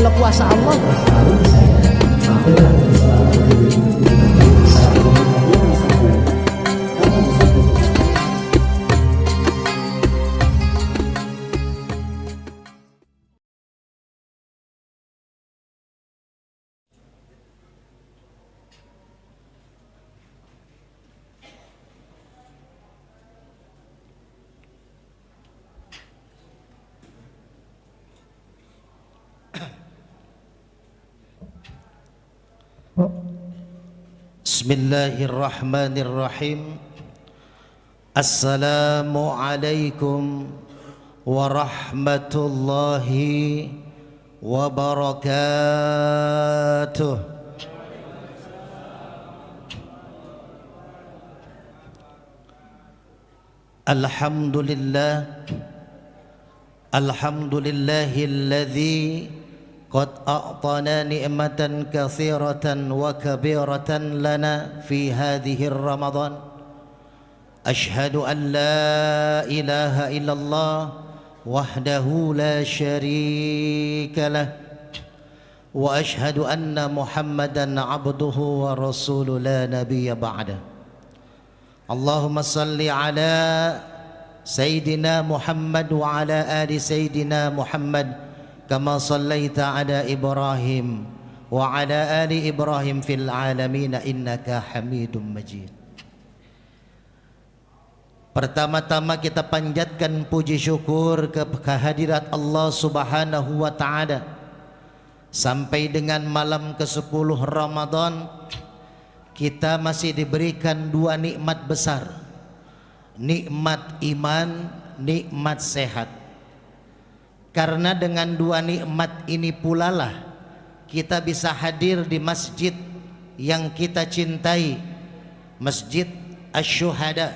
kalau kuasa Allah. Bismillahirrahmanirrahim. Assalamualaikum warahmatullahi wabarakatuh. Alhamdulillahilladzi qad a'tana ni'matan katsiratan wa kabiratan lana fi hadhihi Ramadan. Ashhadu an la ilaha illallah wahdahu la syarika lah wa ashhadu anna Muhammadan abduhu wa rasuluhu la nabiyya ba'da. Allahumma salli ala Sayyidina Muhammad wa ala ali Sayyidina Muhammad kama sallaita ala Ibrahim wa ala ali Ibrahim fil alamin innaka Hamidum Majid. Pertama-tama kita panjatkan puji syukur ke kehadirat Allah Subhanahu wa taala. Sampai dengan malam ke-10 Ramadan kita masih diberikan dua nikmat besar. Nikmat iman, nikmat sehat. Karena dengan dua nikmat ini pula lah kita bisa hadir di masjid yang kita cintai, Masjid Asy-Syuhada,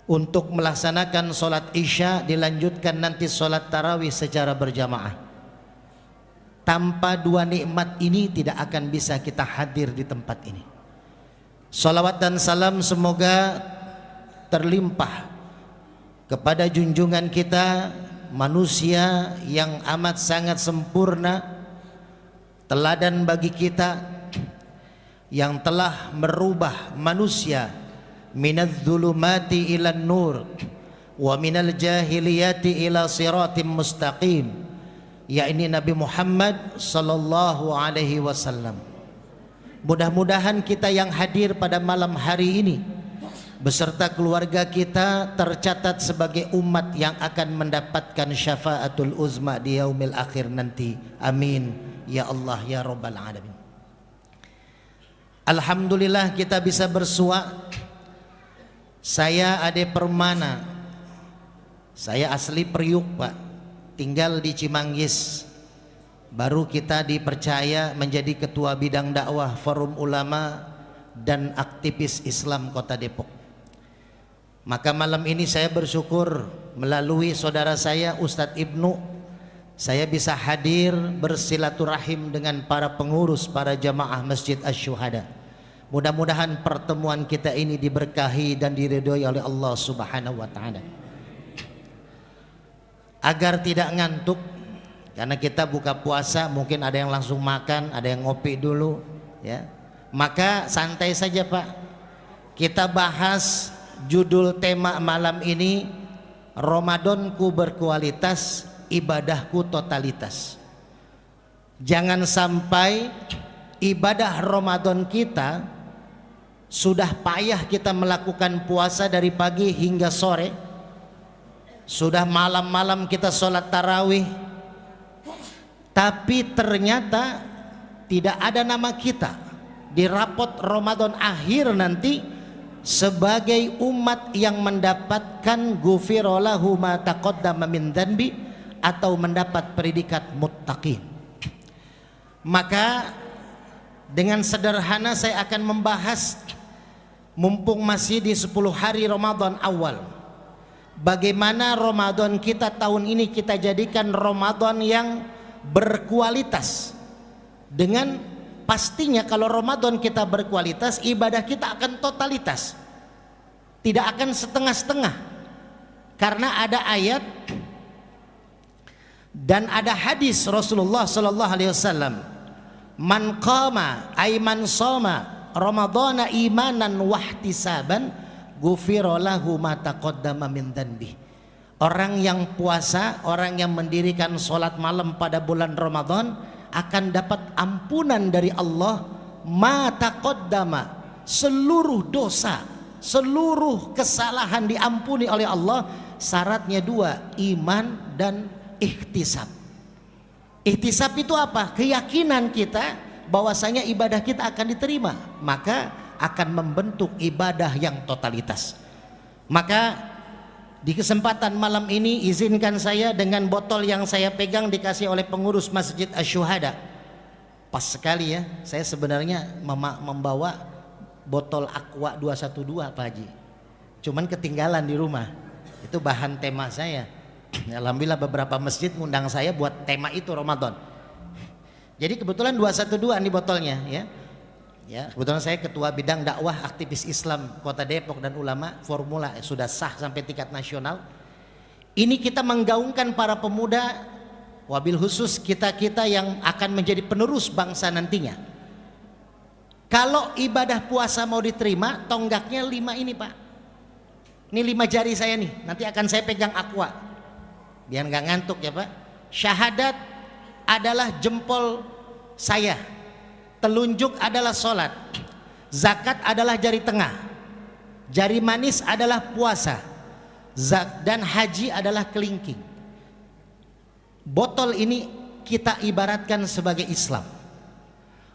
untuk melaksanakan sholat isya, dilanjutkan nanti sholat tarawih secara berjamaah. Tanpa dua nikmat ini tidak akan bisa kita hadir di tempat ini. Salawat dan salam semoga terlimpah kepada junjungan kita, manusia yang amat sangat sempurna, teladan bagi kita, yang telah merubah manusia minadz-dzulumati ilan nur wa minal jahiliyati ila siratim mustaqim, yakni Nabi Muhammad sallallahu alaihi wasallam. Mudah-mudahan kita yang hadir pada malam hari ini beserta keluarga kita tercatat sebagai umat yang akan mendapatkan syafaatul uzma di yaumil akhir nanti. Amin ya Allah ya rabbal alamin. Alhamdulillah kita bisa bersua. Saya Ade Permana, saya asli Priuk Pak, tinggal di Cimanggis. Baru kita dipercaya menjadi ketua bidang dakwah Forum Ulama dan aktivis Islam Kota Depok. Maka malam ini saya bersyukur melalui saudara saya Ustadz Ibnu, saya bisa hadir bersilaturahim dengan para pengurus, para jamaah Masjid Asy-Syuhada. Mudah-mudahan pertemuan kita ini diberkahi dan diridhoi oleh Allah Subhanahu wa taala. Agar tidak ngantuk, karena kita buka puasa mungkin ada yang langsung makan, ada yang ngopi dulu ya. Maka santai saja Pak. Kita bahas judul tema malam ini, Ramadanku berkualitas, ibadahku totalitas. Jangan sampai ibadah Ramadan kita sudah payah kita melakukan puasa dari pagi hingga sore, sudah malam-malam kita sholat tarawih, tapi ternyata tidak ada nama kita di rapot Ramadan akhir nanti sebagai umat yang mendapatkan ghufirallahu ma taqaddama min dzanbi, atau mendapat predikat muttaqin. Maka dengan sederhana saya akan membahas, mumpung masih di 10 hari Ramadan awal, bagaimana Ramadan kita tahun ini kita jadikan Ramadan yang berkualitas. Dengan pastinya kalau Ramadan kita berkualitas, ibadah kita akan totalitas, tidak akan setengah-setengah. Karena ada ayat, Dan ada hadis Rasulullah sallallahu alaihi wasallam, man qama ay man shoma ramadhana imanan wahtisaban ghufira lahu ma taqaddama min dhanbi. Orang yang puasa, orang yang mendirikan sholat malam pada bulan Ramadan akan dapat ampunan dari Allah ma taqaddama, seluruh dosa, seluruh kesalahan diampuni oleh Allah. Syaratnya dua, iman dan ihtisab. Ihtisab itu apa? Keyakinan kita bahwasanya ibadah kita akan diterima, maka akan membentuk ibadah yang totalitas. Maka di kesempatan malam ini izinkan saya dengan botol yang saya pegang dikasih oleh pengurus Masjid Asy-Syuhada. Pas sekali ya, saya sebenarnya membawa botol Aqua 212 Pak Haji. Cuman ketinggalan di rumah. Itu bahan tema saya. Alhamdulillah beberapa masjid ngundang saya buat tema itu Ramadan. Jadi kebetulan 212 nih botolnya ya. Ya, kebetulan saya ketua bidang dakwah aktivis Islam Kota Depok dan ulama, formula sudah sah sampai tingkat nasional. Ini kita menggaungkan para pemuda, wabil khusus kita-kita yang akan menjadi penerus bangsa nantinya. Kalau ibadah puasa mau diterima, tonggaknya 5 ini Pak. Ini 5 jari saya nih, nanti akan saya pegang Aqua biar nggak ngantuk ya Pak. Syahadat adalah jempol saya, telunjuk adalah sholat, zakat adalah jari tengah, jari manis adalah puasa, dan haji adalah kelingking. Botol ini kita ibaratkan sebagai Islam.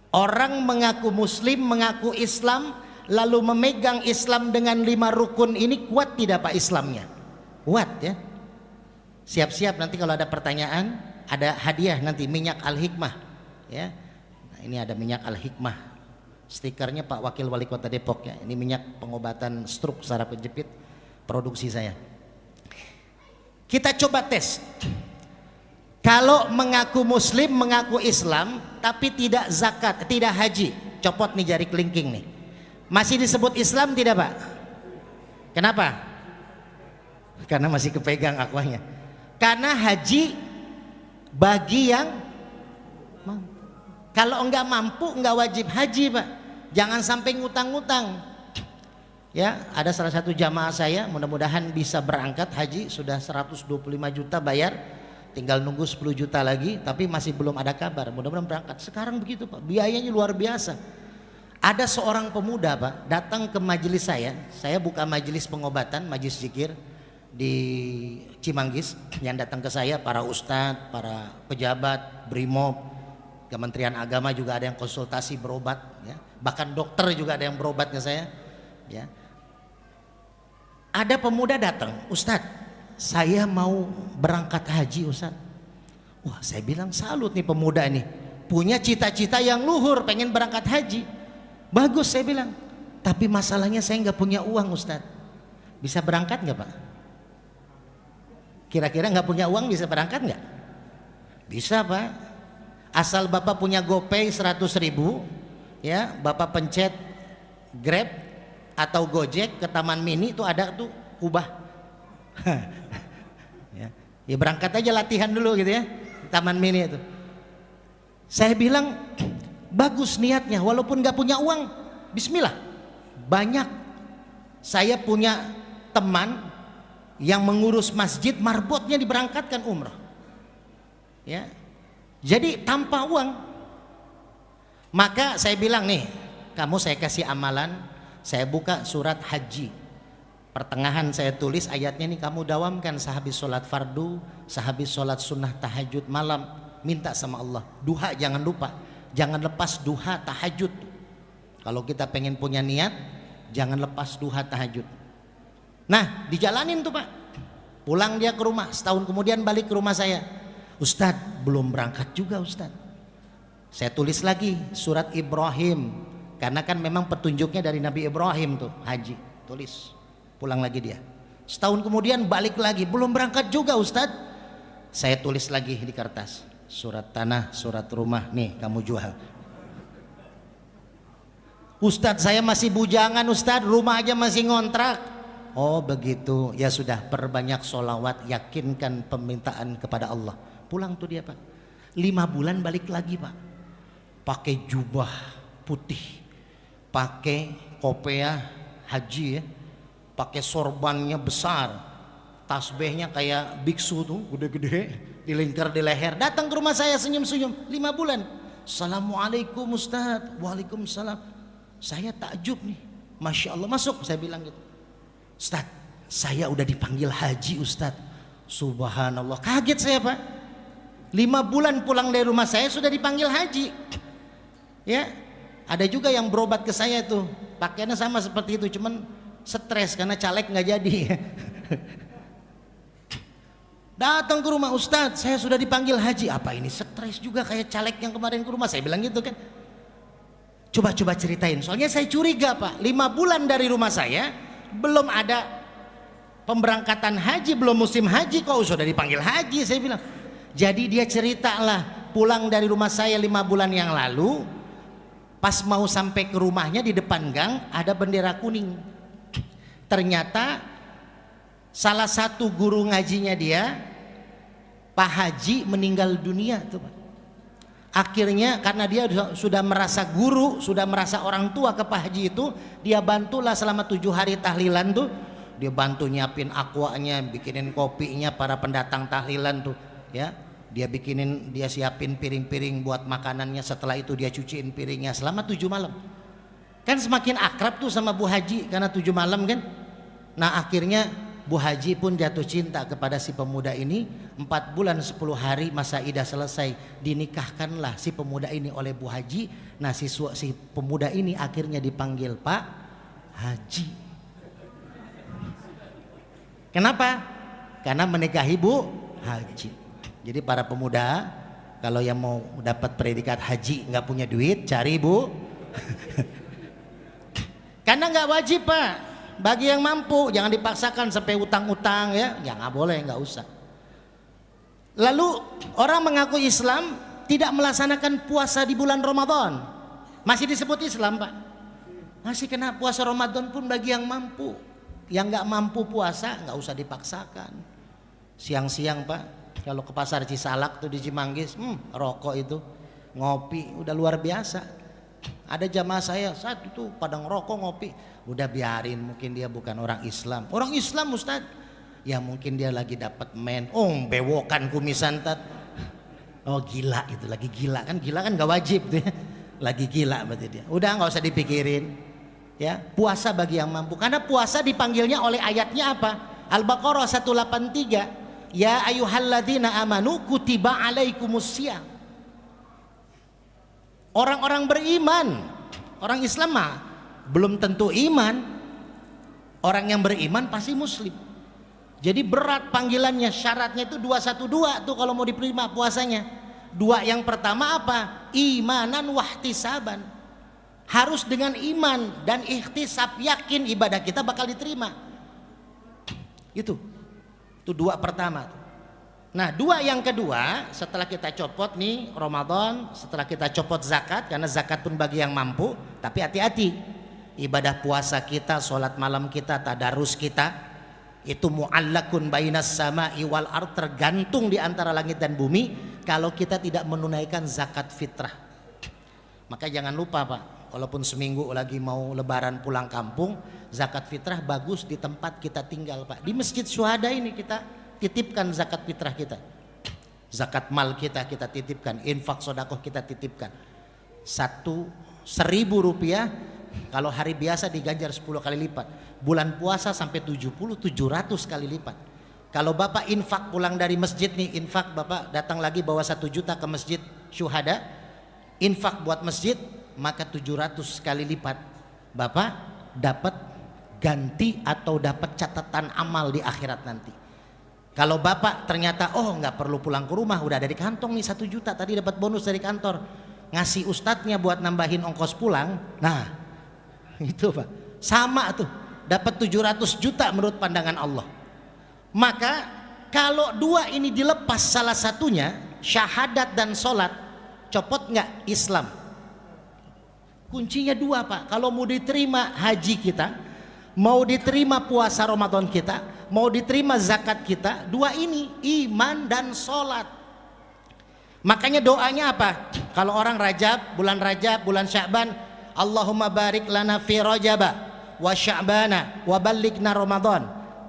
Orang mengaku muslim, mengaku Islam, lalu memegang Islam dengan 5 rukun ini, kuat tidak Pak Islamnya? Kuat ya. Siap-siap nanti kalau ada pertanyaan, ada hadiah nanti minyak Al-Hikmah ya. Nah, ini ada minyak Al-Hikmah. Stikernya Pak Wakil Wali Kota Depok ya. Ini minyak pengobatan stroke saraf kejepit, produksi saya. Kita coba tes. Kalau mengaku muslim, mengaku Islam, tapi tidak zakat, tidak haji, copot nih jari kelingking nih. Masih disebut Islam tidak Pak? Kenapa? Karena masih kepegang Aquanya. Karena haji bagi yang mampu. Kalau enggak mampu enggak wajib haji Pak. Jangan sampai ngutang-ngutang. Ya, ada salah satu jamaah saya mudah-mudahan bisa berangkat haji, sudah 125 juta bayar, tinggal nunggu 10 juta lagi, tapi masih belum ada kabar. Mudah-mudahan berangkat. Sekarang begitu Pak, biayanya luar biasa. Ada seorang pemuda Pak datang ke majelis saya buka majelis pengobatan, majelis zikir di Cimanggis. Yang datang ke saya para ustadz, para pejabat, Brimob, Kementerian Agama juga ada yang konsultasi berobat ya. Bahkan dokter juga ada yang berobat ke saya ya. Ada pemuda datang, Ustadz saya mau berangkat haji Ustadz. Wah saya bilang salut nih pemuda ini, punya cita-cita yang luhur pengen berangkat haji. Bagus saya bilang, tapi masalahnya saya nggak punya uang Ustadz. Bisa berangkat nggak Pak? Kira-kira nggak punya uang bisa berangkat nggak? Bisa Pak. Asal Bapak punya GoPay 100.000 ya, Bapak pencet Grab atau Gojek ke Taman Mini itu ada tuh kubah. Ya berangkat aja latihan dulu gitu ya, Taman Mini itu. Saya bilang bagus niatnya, walaupun nggak punya uang, bismillah. Banyak saya punya teman yang mengurus masjid, marbotnya diberangkatkan umrah ya, jadi tanpa uang. Maka saya bilang nih, kamu saya kasih amalan, saya buka surat haji, pertengahan saya tulis ayatnya nih, kamu dawamkan sehabis sholat fardu, sehabis sholat sunnah tahajud malam, minta sama Allah. Duha jangan lupa, jangan lepas duha tahajud. Kalau kita pengen punya niat, jangan lepas duha tahajud. Nah dijalanin tuh Pak. Pulang dia ke rumah, setahun kemudian balik ke rumah saya. Ustadz belum berangkat juga Ustadz. Saya tulis lagi surat Ibrahim, karena kan memang petunjuknya dari Nabi Ibrahim tuh haji. Tulis, pulang lagi dia. Setahun kemudian balik lagi, belum berangkat juga Ustadz. Saya tulis lagi di kertas, surat tanah, surat rumah, nih kamu jual. Ustadz saya masih bujangan Ustadz, rumah aja masih ngontrak. Oh begitu, ya sudah, perbanyak sholawat, yakinkan permintaan kepada Allah. pulang tuh dia Pak. 5 bulan balik lagi Pak. Pakai jubah putih, pakai kopiah haji ya, pakai sorbannya besar, tasbihnya kayak biksu tuh gede-gede, dilingkar di leher. Datang ke rumah saya senyum-senyum. 5 bulan. Assalamualaikum Ustadz. Waalaikumsalam. Saya takjub nih. Masya Allah, masuk. Saya bilang gitu. Ustadz, saya udah dipanggil haji Ustadz. Subhanallah, kaget saya Pak. 5 bulan pulang dari rumah saya sudah dipanggil haji. Ya, ada juga yang berobat ke saya tuh, pakaiannya sama seperti itu, cuman stres karena caleg nggak jadi. Datang ke rumah, Ustadz, saya sudah dipanggil haji. Apa ini stres juga kayak caleg yang kemarin ke rumah? Saya bilang gitu kan. Coba ceritain, soalnya saya curiga Pak. 5 bulan dari rumah saya belum ada pemberangkatan haji, belum musim haji kok sudah dipanggil haji, saya bilang. Jadi dia ceritalah, pulang dari rumah saya 5 bulan yang lalu, pas mau sampai ke rumahnya di depan gang ada bendera kuning. Ternyata salah satu guru ngajinya dia, Pak Haji, meninggal dunia tuh Pak. Akhirnya karena dia sudah merasa guru, sudah merasa orang tua ke Pak Haji itu, dia bantulah selama 7 hari tahlilan tuh. Dia bantu nyiapin aquanya, bikinin kopinya para pendatang tahlilan tuh ya. Dia siapin piring-piring buat makanannya, setelah itu dia cuciin piringnya selama 7 malam. Kan semakin akrab tuh sama Bu Haji karena 7 malam kan. Nah akhirnya Bu Haji pun jatuh cinta kepada si pemuda ini. 4 bulan 10 hari masa idah selesai, dinikahkanlah si pemuda ini oleh Bu Haji. Nah si pemuda ini akhirnya dipanggil Pak Haji. Kenapa? Karena menikahi Bu Haji. Jadi para pemuda kalau yang mau dapat predikat haji nggak punya duit, cari Bu. Karena nggak wajib Pak. Bagi yang mampu, jangan dipaksakan sampai utang-utang ya, nggak boleh, nggak usah. Lalu orang mengaku Islam tidak melaksanakan puasa di bulan Ramadan, masih disebut Islam Pak. Masih kena puasa Ramadan pun bagi yang mampu. Yang nggak mampu puasa nggak usah dipaksakan. Siang-siang Pak, kalau ke pasar Cisalak tuh di Cimanggis, rokok itu, ngopi, udah luar biasa. Ada jamaah saya satu tuh pada ngerokok ngopi. Udah biarin, mungkin dia bukan orang Islam. Orang Islam Ustaz, ya mungkin dia lagi dapat bewokan kumisan tat. Oh gila itu, lagi gila kan gak wajib tuh ya. Lagi gila berarti dia. Udah nggak usah dipikirin. Ya, puasa bagi yang mampu. Karena puasa dipanggilnya oleh ayatnya apa? Al-Baqarah 183. Ya ayyuhalladzina amanu kutiba alaikumusiyam. Orang-orang beriman, orang Islam mah belum tentu iman. Orang yang beriman pasti muslim. Jadi berat panggilannya, syaratnya itu 212 tuh kalau mau diterima puasanya. 2 yang pertama apa? Imanan wahtisaban. Harus dengan iman dan ikhtisab, yakin ibadah kita bakal diterima. Itu 2 pertama. Nah 2 yang kedua, setelah kita copot nih Ramadan, setelah kita copot zakat, karena zakat pun bagi yang mampu. Tapi hati-hati, ibadah puasa kita, sholat malam kita, tadarus kita, itu mu'allakun bainas sama'i wal ard, tergantung di antara langit dan bumi. Kalau kita tidak menunaikan zakat fitrah, maka jangan lupa Pak, walaupun seminggu lagi mau lebaran pulang kampung, zakat fitrah bagus di tempat kita tinggal Pak. Di Masjid Syuhada ini kita titipkan zakat fitrah kita, zakat mal kita titipkan, infak sodakoh kita titipkan. 1.000 rupiah kalau hari biasa diganjar 10 kali lipat, bulan puasa sampai 700 kali lipat. Kalau Bapak infak pulang dari masjid nih, infak Bapak datang lagi bawa 1 juta ke Masjid Syuhada, infak buat masjid, maka 700 kali lipat Bapak dapat ganti atau dapat catatan amal di akhirat nanti. Kalau Bapak ternyata nggak perlu pulang ke rumah, udah ada di kantong nih 1 juta, tadi dapat bonus dari kantor, ngasih ustadznya buat nambahin ongkos pulang, nah itu Pak sama tuh, dapat 700 juta menurut pandangan Allah. Maka kalau 2 ini dilepas salah satunya, syahadat dan sholat, copot nggak Islam? Kuncinya 2 Pak. Kalau mau diterima haji kita, mau diterima puasa Ramadan kita, mau diterima zakat kita, 2 ini, iman dan sholat. Makanya doanya apa? Kalau orang Rajab, bulan Sya'ban, Allahumma barik lana fi Rajaba wa Sya'bana wa ballighna Ramadan.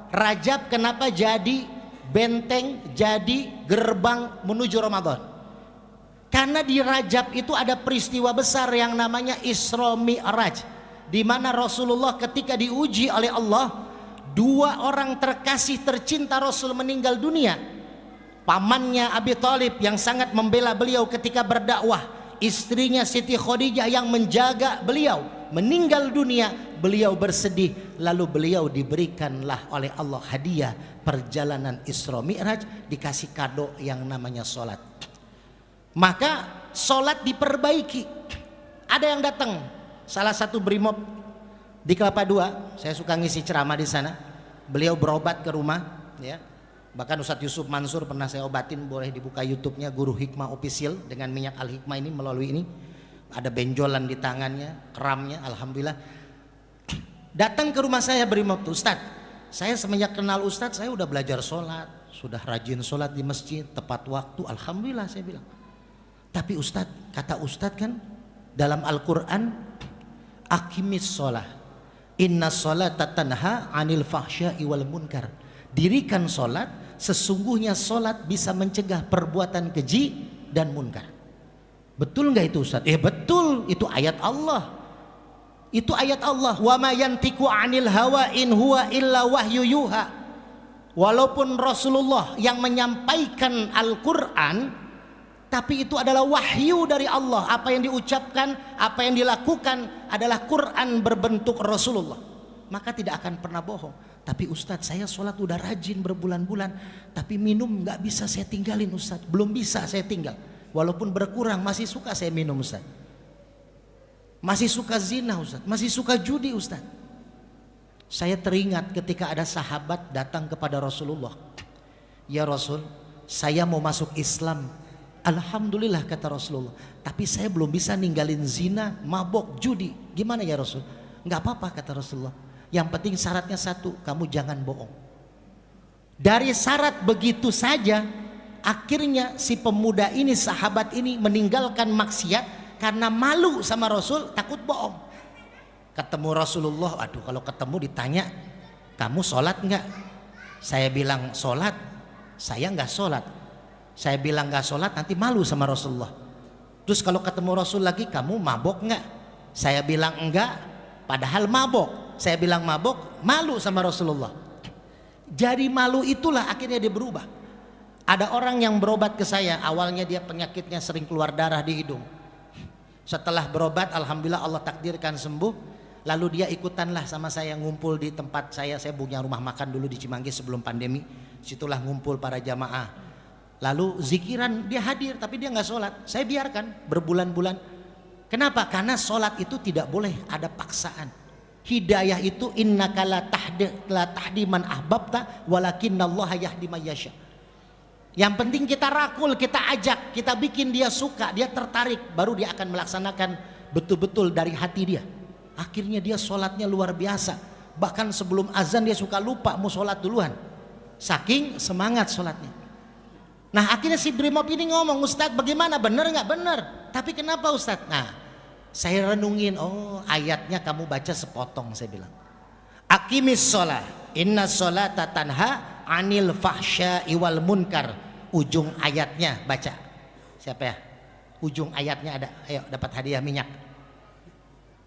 Rajab kenapa jadi benteng, jadi gerbang menuju Ramadan? Karena di Rajab itu ada peristiwa besar yang namanya Isra Mi'raj, di mana Rasulullah ketika diuji oleh Allah, dua orang terkasih tercinta Rasul meninggal dunia. Pamannya Abi Thalib yang sangat membela beliau ketika berdakwah, istrinya Siti Khadijah yang menjaga beliau, meninggal dunia. Beliau bersedih, lalu beliau diberikanlah oleh Allah hadiah perjalanan Isra Mi'raj, dikasih kado yang namanya sholat. Maka sholat diperbaiki. Ada yang datang, salah satu brimob di Kelapa II, saya suka ngisi ceramah di sana. Beliau berobat ke rumah, ya. Bahkan Ustadz Yusuf Mansur pernah saya obatin, boleh dibuka YouTube-nya Guru Hikmah Official dengan minyak Al-Hikmah ini. Melalui ini ada benjolan di tangannya, kramnya, alhamdulillah. Datang ke rumah saya brimob tuh, Ustadz, saya semenjak kenal Ustadz saya udah belajar sholat, sudah rajin sholat di masjid tepat waktu, alhamdulillah saya bilang. Tapi Ustadz, kata Ustadz kan dalam Al-Quran, aqimis sholah, inna sholata tanha anil fahsya'i wal munkar. Dirikan sholat, sesungguhnya sholat bisa mencegah perbuatan keji dan munkar. Betul nggak itu Ustaz? Betul, itu ayat Allah. Itu ayat Allah. Wa ma yantiqu 'anil hawa in huwa illa wahyu yuha. Walaupun Rasulullah yang menyampaikan Al-Qur'an, tapi itu adalah wahyu dari Allah. Apa yang diucapkan, apa yang dilakukan adalah Quran berbentuk Rasulullah. Maka tidak akan pernah bohong. Tapi Ustadz, saya sholat udah rajin berbulan-bulan, tapi minum nggak bisa saya tinggalin Ustadz. Belum bisa saya tinggal. Walaupun berkurang masih suka saya minum Ustadz. Masih suka zina Ustadz, masih suka judi Ustadz. Saya teringat ketika ada sahabat datang kepada Rasulullah. Ya Rasul, saya mau masuk Islam. Alhamdulillah kata Rasulullah. Tapi saya belum bisa ninggalin zina, mabok, judi. Gimana ya Rasul? Nggak apa-apa kata Rasulullah. Yang penting syaratnya satu, kamu jangan bohong. Dari syarat begitu saja, akhirnya si pemuda ini, sahabat ini meninggalkan maksiat karena malu sama Rasul, takut bohong. Ketemu Rasulullah, aduh kalau ketemu ditanya, kamu sholat nggak? Saya bilang sholat, saya nggak sholat. Saya bilang nggak sholat, nanti malu sama Rasulullah. Terus kalau ketemu Rasul lagi, kamu mabok nggak? Saya bilang enggak, padahal mabok. Saya bilang mabok, malu sama Rasulullah. Jadi malu itulah akhirnya dia berubah. Ada orang yang berobat ke saya, awalnya dia penyakitnya sering keluar darah di hidung. Setelah berobat, alhamdulillah Allah takdirkan sembuh. Lalu dia ikutanlah sama saya ngumpul di tempat saya punya rumah makan dulu di Cimanggis sebelum pandemi. Situlah ngumpul para jamaah. Lalu zikiran dia hadir, tapi dia nggak sholat. Saya biarkan berbulan-bulan. Kenapa? Karena sholat itu tidak boleh ada paksaan. Hidayah itu innaka la tahdi man ahbabta walakinallaha yahdi may yasha. Yang penting kita rakul, kita ajak, kita bikin dia suka, dia tertarik, baru dia akan melaksanakan betul-betul dari hati dia. Akhirnya dia sholatnya luar biasa. Bahkan sebelum azan dia suka lupa mau sholat duluan. Saking semangat sholatnya. Nah akhirnya si brimob ini ngomong, Ustadz bagaimana? Bener nggak? Bener. Tapi kenapa Ustadz? Nah saya renungin, oh ayatnya kamu baca sepotong, saya bilang. Aqimis sholah, inna sholata tanha anil fahsya'i wal munkar. Ujung ayatnya baca. Siapa ya? Ujung ayatnya ada. Ayo dapat hadiah minyak.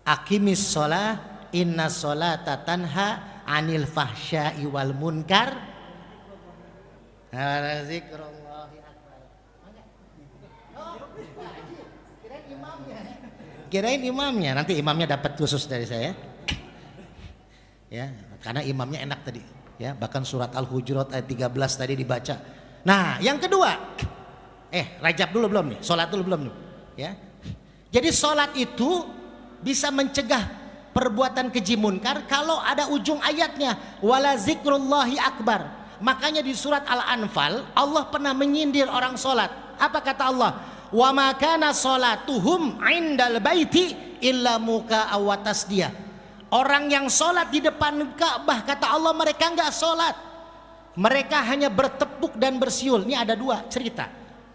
Aqimis sholah, inna sholata tanha anil fahsya'i wal munkar. Zikrullah. Kirain imamnya, nanti imamnya dapat khusus dari saya. Ya, karena imamnya enak tadi, ya. Bahkan surat Al-Hujurat ayat 13 tadi dibaca. Nah, yang kedua, Rajab dulu belum nih? Salat dulu belum nih? Ya. Jadi salat itu bisa mencegah perbuatan keji munkar kalau ada ujung ayatnya wala zikrullahi akbar. Makanya di surat Al-Anfal Allah pernah menyindir orang salat. Apa kata Allah? Wa ma kana sholatuhum indal baiti illa muka awatas dia. Orang yang sholat di depan Ka'bah, kata Allah mereka enggak sholat, mereka hanya bertepuk dan bersiul. Ini ada dua cerita.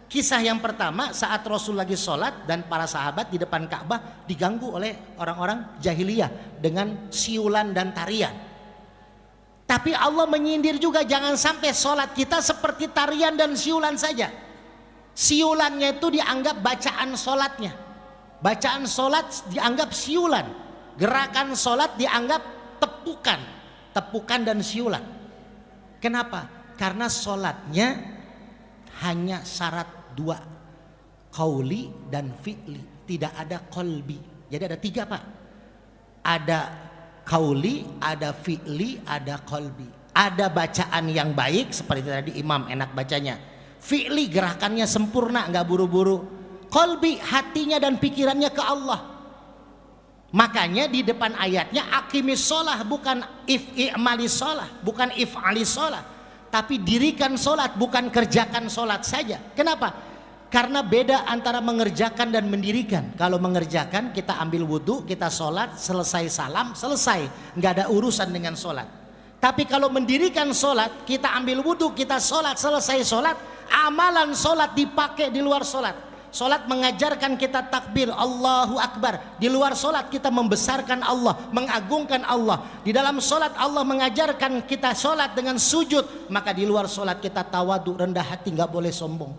Kisah yang pertama saat Rasul lagi sholat dan para sahabat di depan Ka'bah diganggu oleh orang-orang jahiliyah dengan siulan dan tarian. Tapi Allah menyindir juga, jangan sampai sholat kita seperti tarian dan siulan saja. Siulannya itu dianggap bacaan sholatnya. Bacaan sholat dianggap siulan. Gerakan sholat dianggap tepukan. Tepukan dan siulan. Kenapa? Karena sholatnya hanya syarat dua, qauli dan fi'li, tidak ada qalbi. Jadi ada tiga Pak, ada qauli, ada fi'li, ada qalbi. Ada bacaan yang baik seperti tadi imam enak bacanya, fi'li gerakannya sempurna nggak buru-buru, qalbi hatinya dan pikirannya ke Allah. Makanya di depan ayatnya aqimis sholah, bukan i'malis sholah, bukan if'alis sholah, tapi dirikan sholat, bukan kerjakan sholat saja. Kenapa? Karena beda antara mengerjakan dan mendirikan. Kalau mengerjakan kita ambil wudhu, kita sholat, selesai salam, selesai, nggak ada urusan dengan sholat. Tapi kalau mendirikan sholat, kita ambil wudhu, kita sholat, selesai sholat, amalan sholat dipakai di luar sholat. Sholat mengajarkan kita takbir Allahu Akbar. Di luar sholat kita membesarkan Allah, mengagungkan Allah. Di dalam sholat Allah mengajarkan kita sholat dengan sujud. Maka di luar sholat kita tawadu, rendah hati, nggak boleh sombong.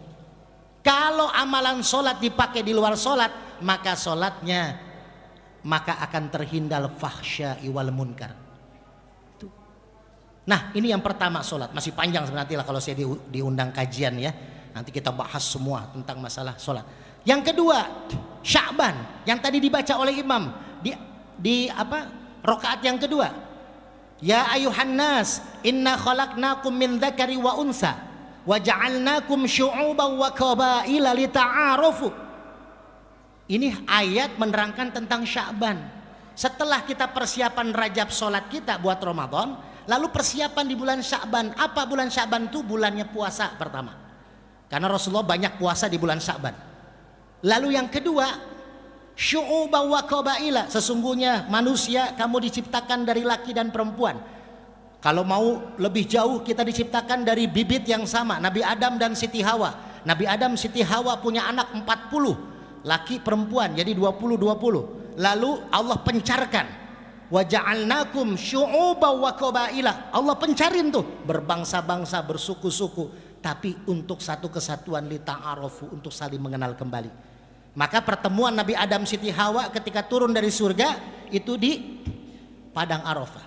Kalau amalan sholat dipakai di luar sholat, maka sholatnya akan terhindar fahsya wal munkar. Nah ini yang pertama sholat. Masih panjang sebenarnya kalau saya diundang kajian ya. Nanti kita bahas semua tentang masalah sholat. Yang kedua, Sya'ban yang tadi dibaca oleh imam di rakaat yang kedua. Ya ayuhan nas, inna khalaqnakum min dzakari wa unsa wa ja'alnakum syu'uban wa qabaila lita'arafu. Ini ayat menerangkan tentang Sya'ban. Setelah kita persiapan Rajab sholat kita buat Ramadan, lalu persiapan di bulan Sya'ban. Apa bulan Sya'ban itu? Bulannya puasa pertama. Karena Rasulullah banyak puasa di bulan Sya'ban. Lalu yang kedua, syu'uban wa qabaila, sesungguhnya manusia kamu diciptakan dari laki dan perempuan. Kalau mau lebih jauh, kita diciptakan dari bibit yang sama, Nabi Adam dan Siti Hawa. Nabi Adam Siti Hawa punya anak 40, laki perempuan, jadi 20-20. Lalu Allah pencarkan, wa ja'alnakum syu'uban wa qabaila. Allah pencarin tuh berbangsa-bangsa, bersuku-suku, tapi untuk satu kesatuan, lita'arafu, untuk saling mengenal kembali. Maka pertemuan Nabi Adam Siti Hawa ketika turun dari surga itu di Padang Arafah.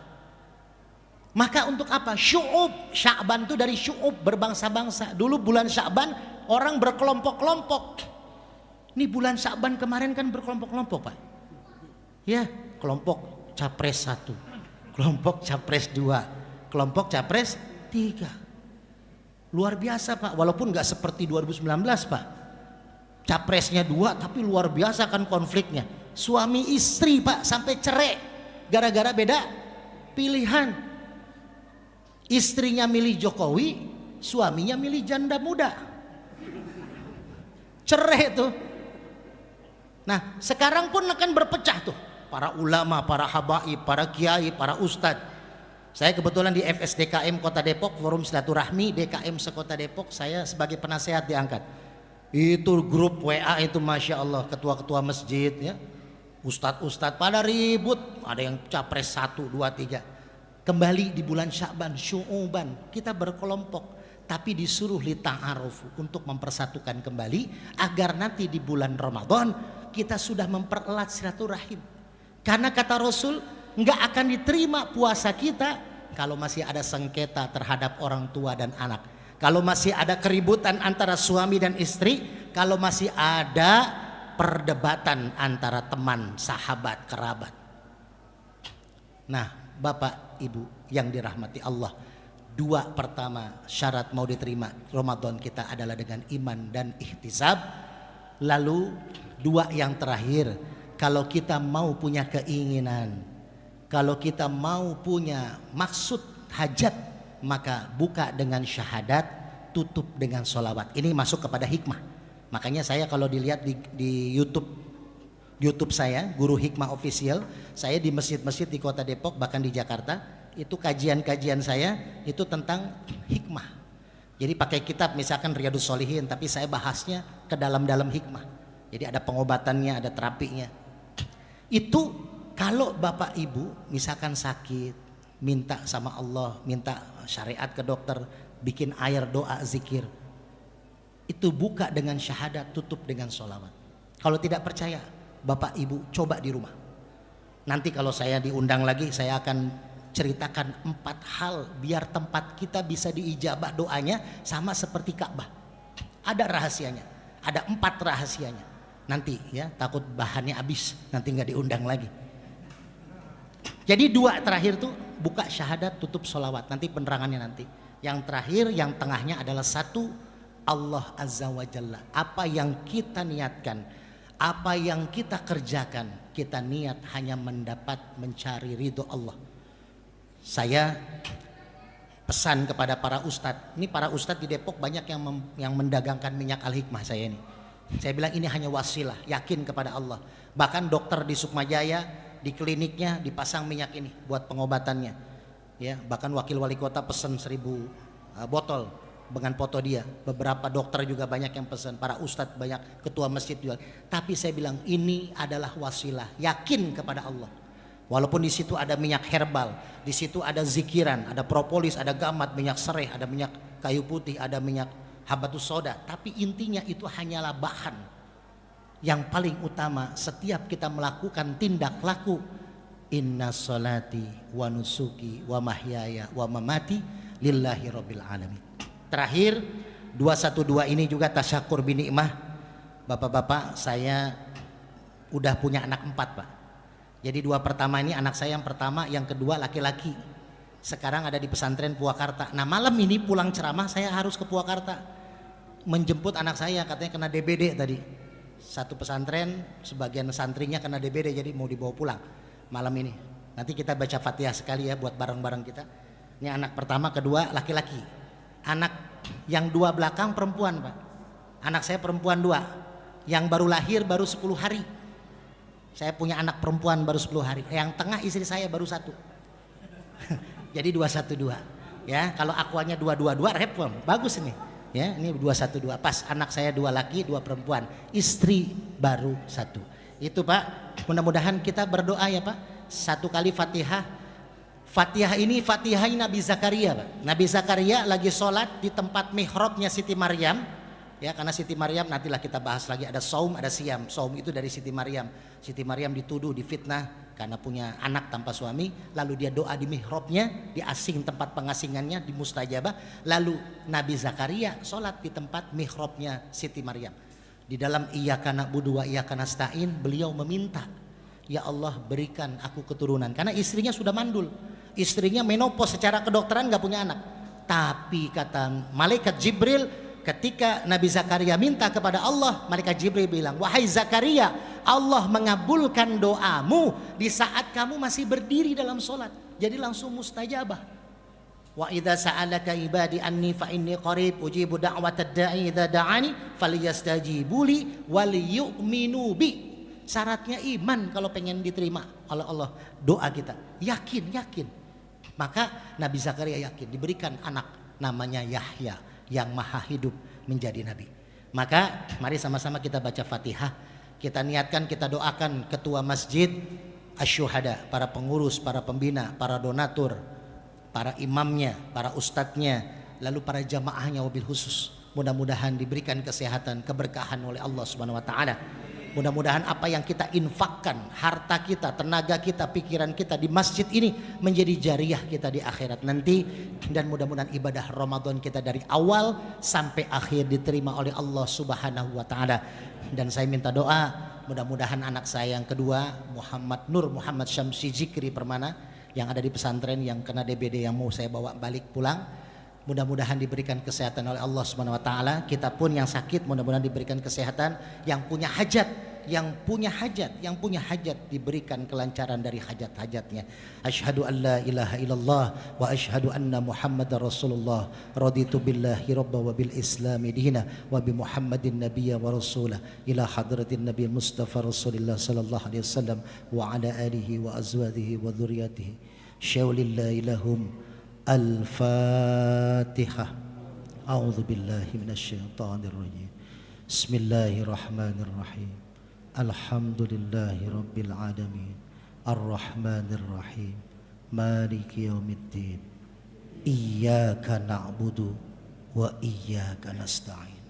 Maka untuk apa? Syu'ub, Sya'ban itu dari syu'ub, berbangsa-bangsa. Dulu bulan Sya'ban orang berkelompok-kelompok. Ini bulan Sya'ban kemarin kan berkelompok-kelompok Pak. Ya, kelompok capres 1, kelompok capres 2, kelompok capres 3. Luar biasa Pak, walaupun nggak seperti 2019 Pak. Capresnya 2 tapi luar biasa kan konfliknya. Suami istri Pak sampai cerai gara-gara beda pilihan. Istrinya milih Jokowi, suaminya milih janda muda. Cerai tuh. Nah sekarang pun akan berpecah tuh. Para ulama, para habaib, para kiai, para ustadz. Saya kebetulan di FSDKM Kota Depok, Forum Silaturahmi DKM Sekota Depok, saya sebagai penasehat diangkat. Itu grup WA itu Masya Allah, ketua-ketua masjid ya, ustadz-ustadz pada ribut, ada yang capres 1, 2, 3. Kembali di bulan Sya'ban, syu'uban, kita berkelompok, tapi disuruh lita'arufu, untuk mempersatukan kembali agar nanti di bulan Ramadan kita sudah mempererat silaturahim. Karena kata Rasul, nggak akan diterima puasa kita kalau masih ada sengketa terhadap orang tua dan anak, kalau masih ada keributan antara suami dan istri, kalau masih ada perdebatan antara teman, sahabat, kerabat. Nah Bapak Ibu yang dirahmati Allah, 2 pertama syarat mau diterima Ramadan kita adalah dengan iman dan ihtisab. Lalu 2 yang terakhir, kalau kita mau punya keinginan, kalau kita mau punya maksud hajat, maka buka dengan syahadat, tutup dengan sholawat. Ini masuk kepada hikmah. Makanya saya kalau dilihat di YouTube saya, Guru Hikmah Official, saya di masjid-masjid di Kota Depok bahkan di Jakarta, itu kajian-kajian saya itu tentang hikmah. Jadi pakai kitab misalkan Riyadhus Shalihin, tapi saya bahasnya ke dalam-dalam hikmah. Jadi ada pengobatannya, ada terapinya. Itu kalau Bapak Ibu misalkan sakit, minta sama Allah, minta syariat ke dokter, bikin air doa zikir. Itu buka dengan syahadat, tutup dengan sholawat. Kalau tidak percaya, Bapak Ibu coba di rumah. Nanti kalau saya diundang lagi, saya akan ceritakan 4 hal biar tempat kita bisa diijabah doanya sama seperti Ka'bah. Ada rahasianya, ada 4 rahasianya. Nanti ya, takut bahannya habis, nanti nggak diundang lagi. Jadi 2 terakhir tuh buka syahadat, tutup sholawat. Nanti penerangannya nanti. Yang terakhir, yang tengahnya adalah 1 Allah Azza wa Jalla. Apa yang kita niatkan, apa yang kita kerjakan, kita niat hanya mendapat mencari ridho Allah. Saya pesan kepada para ustadz. Ini para ustadz di Depok banyak yang mendagangkan minyak al-hikmah saya ini. Saya bilang ini hanya wasilah, yakin kepada Allah. Bahkan dokter di Sukmajaya, di kliniknya dipasang minyak ini buat pengobatannya. Ya, bahkan wakil wali kota pesan 1000 botol dengan foto dia. Beberapa dokter juga banyak yang pesan, para ustadz banyak, ketua masjid juga. Tapi saya bilang ini adalah wasilah, yakin kepada Allah. Walaupun di situ ada minyak herbal, di situ ada zikiran, ada propolis, ada gamat, minyak sereh, ada minyak kayu putih, ada minyak habatus soda. Tapi intinya itu hanyalah bahan. Yang paling utama setiap kita melakukan tindak laku, inna sholati wa nusuki wa mahyaya wa mamati lillahi rabbil alamin. Terakhir 212 ini juga tasyakur binikmah. Bapak-bapak, saya udah punya anak 4 Pak. Jadi 2 pertama ini anak saya yang pertama, yang kedua laki-laki. Sekarang ada di pesantren Purwakarta. Nah malam ini pulang ceramah saya harus ke Purwakarta menjemput anak saya, katanya kena DBD tadi. Satu pesantren sebagian santrinya kena DBD, jadi mau dibawa pulang malam ini. Nanti kita baca Fatihah sekali ya buat bareng-bareng kita. Ini anak pertama, kedua laki-laki. Anak yang 2 belakang perempuan Pak. Anak saya perempuan 2. Yang baru lahir baru 10 hari. Saya punya anak perempuan baru 10 hari. Yang tengah istri saya baru 1. Jadi 212. Ya, kalau akuannya 222 repot. Bagus ini. Ya, ini 212. Pas anak saya 2 laki, 2 perempuan. Istri baru 1. Itu Pak. Mudah-mudahan kita berdoa ya Pak. 1 kali Fatihah. Fatihah ini Fatihah Nabi Zakaria Pak. Nabi Zakaria lagi sholat di tempat mihrabnya Siti Maryam. Ya, karena Siti Maryam nantilah kita bahas lagi, ada saum, ada siam. Saum itu dari Siti Maryam. Siti Maryam dituduh, difitnah karena punya anak tanpa suami. Lalu dia doa di mihrabnya, di asing tempat pengasingannya, di mustajabah. Lalu Nabi Zakaria sholat di tempat mihrabnya Siti Maryam. Di dalam iyyaka na'budu wa iyyaka nasta'in, beliau meminta, ya Allah berikan aku keturunan. Karena istrinya sudah mandul, istrinya menopause, secara kedokteran gak punya anak. Tapi kata malaikat Jibril, ketika Nabi Zakaria minta kepada Allah, malaikat Jibril bilang, wahai Zakaria, Allah mengabulkan doamu di saat kamu masih berdiri dalam sholat. Jadi langsung mustajabah. Wa idza sa'alaka ibadi anni fa inni qarib ujibu da'watad da'i idza da'ani falyastajibu li wal yu'minu bi. Syaratnya iman kalau pengen diterima oleh Allah doa kita. Yakin. Maka Nabi Zakaria yakin diberikan anak namanya Yahya yang maha hidup menjadi nabi. Maka mari sama-sama kita baca Fatihah. Kita niatkan, kita doakan ketua masjid, asyuhada, para pengurus, para pembina, para donatur, para imamnya, para ustadznya, lalu para jamaahnya wabil khusus. Mudah-mudahan diberikan kesehatan, keberkahan oleh Allah Subhanahu wa taala. Mudah-mudahan apa yang kita infakkan, harta kita, tenaga kita, pikiran kita di masjid ini menjadi jariah kita di akhirat nanti. Dan mudah-mudahan ibadah Ramadan kita dari awal sampai akhir diterima oleh Allah Subhanahu wa taala. Dan saya minta doa, mudah-mudahan anak saya yang kedua, Muhammad Syamsi Zikri Permana, yang ada di pesantren yang kena DBD, yang mau saya bawa balik pulang, mudah-mudahan diberikan kesehatan oleh Allah Subhanahu wa taala. Kita pun yang sakit mudah-mudahan diberikan kesehatan. Yang punya hajat diberikan kelancaran dari hajat-hajatnya. Asyhadu an la ilaha illallah wa asyhadu anna Muhammadar Rasulullah. Raditu billahi rabba wa bil islami dina wa bi Muhammadin nabiyya wa rasulah ila hadratin nabiy Mustafa Rasulillah sallallahu alaihi wasallam wa ala alihi wa azwajihi wa dzurriyyatihi. Syaulillahi lahum. Al-Fatihah. A'udzu billahi minasyaitonir rajim. Bismillahirrahmanirrahim. Alhamdulillahi rabbil alamin. Arrahmanir rahim. Maliki yaumiddin. Iyyaka na'budu wa iyyaka nasta'in.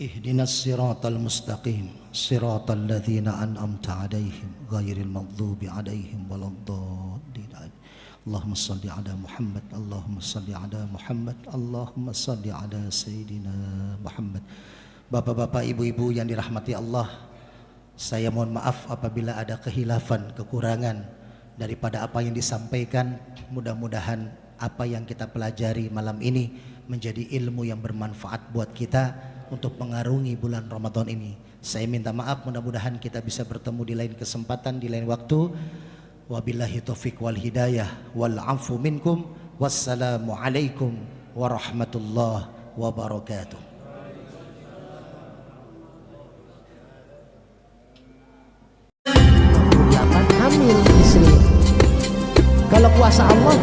Ihdinas siratal mustaqim siratal ladzina an'amta 'alaihim ghairil maghdubi 'alaihim waladdallin. Allahumma shalli 'ala Muhammad, Allahumma shalli 'ala Muhammad, Allahumma shalli 'ala sayidina Muhammad. Bapak-bapak, ibu-ibu yang dirahmati Allah, saya mohon maaf apabila ada khilafan, kekurangan daripada apa yang disampaikan. Mudah-mudahan apa yang kita pelajari malam ini menjadi ilmu yang bermanfaat buat kita untuk mengarungi bulan Ramadan ini. Saya minta maaf, mudah-mudahan kita bisa bertemu di lain kesempatan, di lain waktu. Wabillahi taufik wal hidayah wal afu minkum. Wassalamu alaikum warahmatullahi wabarakatuh. Hamil istri. Kalau kuasa Allah